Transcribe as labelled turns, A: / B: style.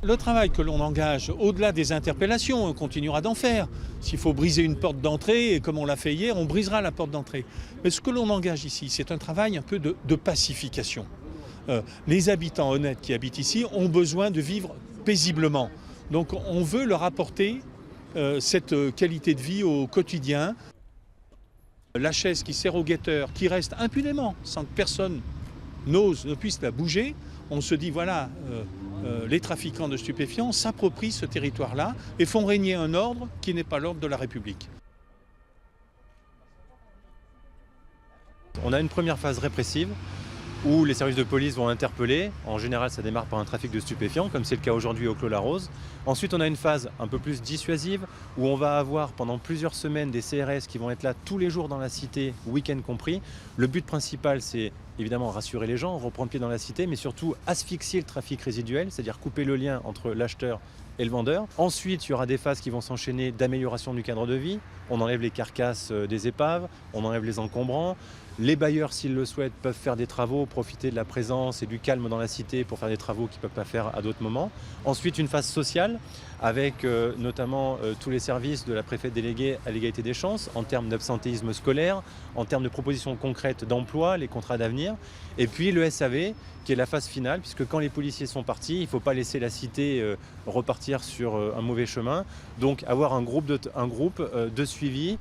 A: Le travail que l'on engage, au-delà des interpellations, on continuera d'en faire. S'il faut briser une porte d'entrée, et comme on l'a fait hier, on brisera la porte d'entrée. Mais ce que l'on engage ici, c'est un travail un peu de pacification. Les habitants honnêtes qui habitent ici ont besoin de vivre paisiblement. Donc on veut leur apporter cette qualité de vie au quotidien. La chaise qui sert au guetteur, qui reste impunément, sans que personne ne puisse la bouger, on se dit voilà, les trafiquants de stupéfiants s'approprient ce territoire-là et font régner un ordre qui n'est pas l'ordre de la République.
B: On a une première phase répressive où les services de police vont interpeller. En général, ça démarre par un trafic de stupéfiants, comme c'est le cas aujourd'hui au Clos La Rose. Ensuite, on a une phase un peu plus dissuasive, où on va avoir pendant plusieurs semaines des CRS qui vont être là tous les jours dans la cité, week-end compris. Le but principal, c'est évidemment rassurer les gens, reprendre pied dans la cité, mais surtout asphyxier le trafic résiduel, c'est-à-dire couper le lien entre l'acheteur et le vendeur. Ensuite, il y aura des phases qui vont s'enchaîner d'amélioration du cadre de vie. On enlève les carcasses des épaves, on enlève les encombrants. Les bailleurs, s'ils le souhaitent, peuvent faire des travaux, profiter de la présence et du calme dans la cité pour faire des travaux qu'ils ne peuvent pas faire à d'autres moments. Ensuite, une phase sociale avec notamment tous les services de la préfète déléguée à l'égalité des chances en termes d'absentéisme scolaire, en termes de propositions concrètes d'emploi, les contrats d'avenir. Et puis le SAV, qui est la phase finale, puisque quand les policiers sont partis, il ne faut pas laisser la cité repartir sur un mauvais chemin. Donc avoir un groupe de suivi.